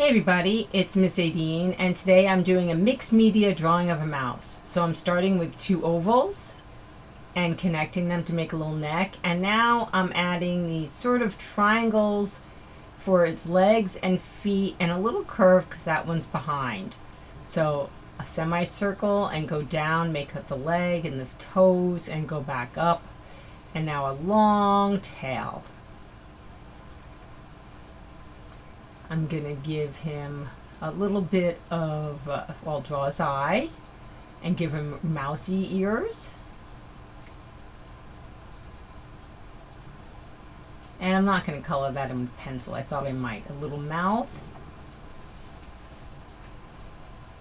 Hey everybody, it's Miss Adine, and today I'm doing a mixed media drawing of a mouse. So I'm starting with two ovals and connecting them to make a little neck, and now I'm adding these sort of triangles for its legs and feet and a little curve because that one's behind. So a semicircle and go down, make up the leg and the toes and go back up, and now a long tail. I'm gonna give him a little bit of, I'll draw his eye and give him mousy ears. And I'm not gonna color that in with pencil. I thought I might. A little mouth.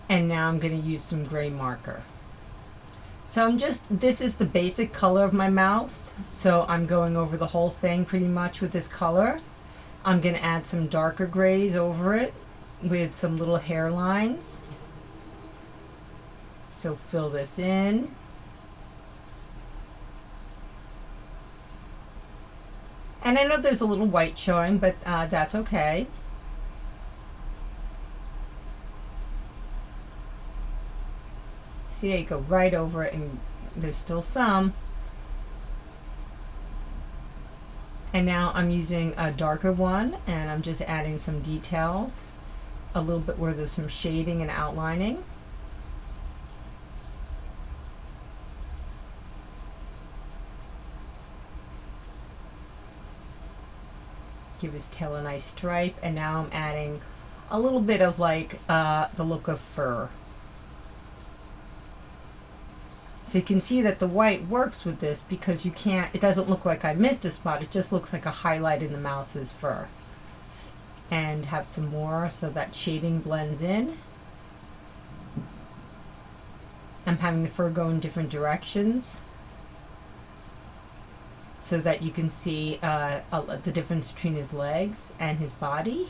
And now I'm gonna use some gray marker. So this is the basic color of my mouse. So I'm going over the whole thing pretty much with this color. I'm going to add some darker grays over it with some little hairlines. So fill this in. And I know there's a little white showing, but that's okay. See, I go right over it and there's still some. And now I'm using a darker one and I'm just adding some details, a little bit where there's some shading and outlining. Give his tail a nice stripe, and now I'm adding a little bit of like the look of fur. So you can see that the white works with this because it doesn't look like I missed a spot, it just looks like a highlight in the mouse's fur. And have some more so that shading blends in. I'm having the fur go in different directions so that you can see the difference between his legs and his body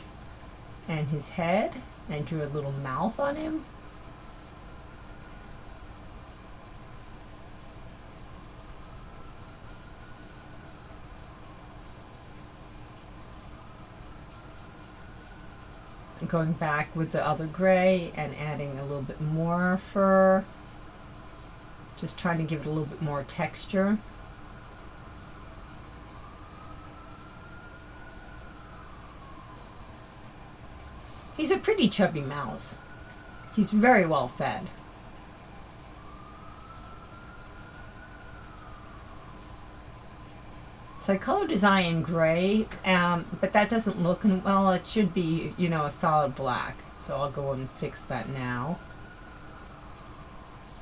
and his head, and drew a little mouth on him. Going back with the other gray and adding a little bit more fur, just trying to give it a little bit more texture. He's a pretty chubby mouse. He's very well fed. So I colored his eye in gray, but that doesn't look, well, it should be, a solid black. So I'll go and fix that now.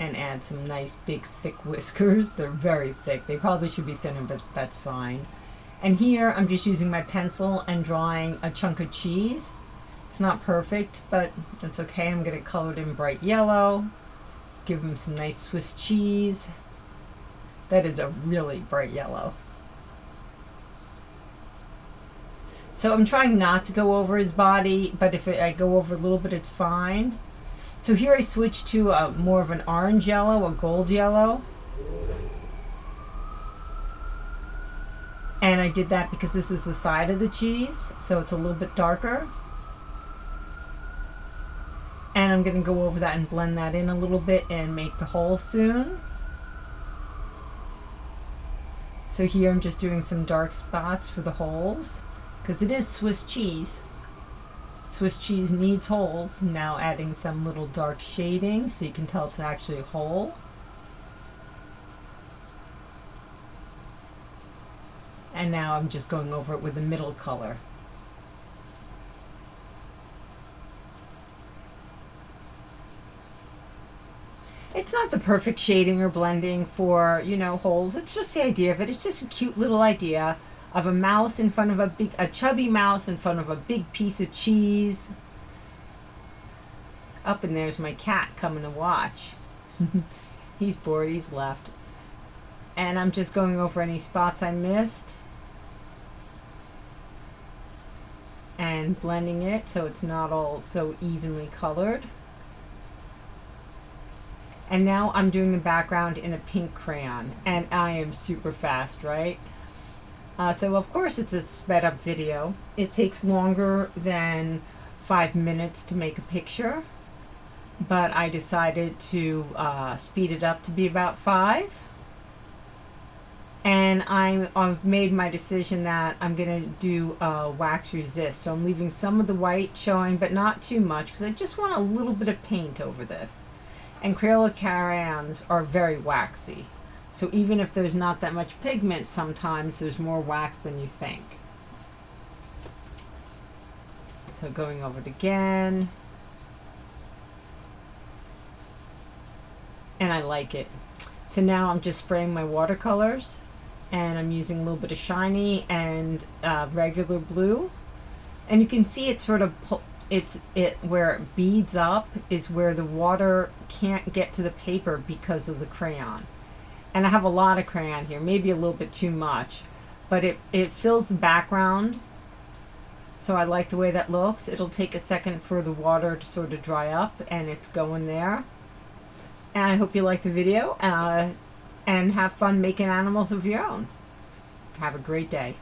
And add some nice big thick whiskers. They're very thick. They probably should be thinner, but that's fine. And here I'm just using my pencil and drawing a chunk of cheese. It's not perfect, but that's okay. I'm going to color it in bright yellow. Give him some nice Swiss cheese. That is a really bright yellow. So I'm trying not to go over his body, but if I go over a little bit, it's fine. So here I switched to more of an orange yellow, a gold yellow. And I did that because this is the side of the cheese, so it's a little bit darker. And I'm going to go over that and blend that in a little bit and make the hole soon. So here I'm just doing some dark spots for the holes, because it is Swiss cheese. Swiss cheese needs holes. Now adding some little dark shading so you can tell it's actually a hole. And now I'm just going over it with the middle color. It's not the perfect shading or blending for, holes. It's just the idea of it. It's just a cute little idea of a mouse in front of a chubby mouse in front of a big piece of cheese. Up, and there's my cat coming to watch. He's bored, he's left. And I'm just going over any spots I missed and blending it so it's not all so evenly colored. And now I'm doing the background in a pink crayon, and I am super fast, right? So of course it's a sped up video. It takes longer than 5 minutes to make a picture, but I decided to speed it up to be about 5. And I've made my decision that I'm going to do wax resist. So I'm leaving some of the white showing, but not too much, because I just want a little bit of paint over this. And Crayola crayons are very waxy. So even if there's not that much pigment, sometimes there's more wax than you think. So going over it again. And I like it. So now I'm just spraying my watercolors, and I'm using a little bit of shiny and regular blue. And you can see it sort of, where it beads up is where the water can't get to the paper because of the crayon. And I have a lot of crayon here, maybe a little bit too much, but it fills the background. So I like the way that looks. It'll take a second for the water to sort of dry up, and it's going there. And I hope you like the video and have fun making animals of your own. Have a great day.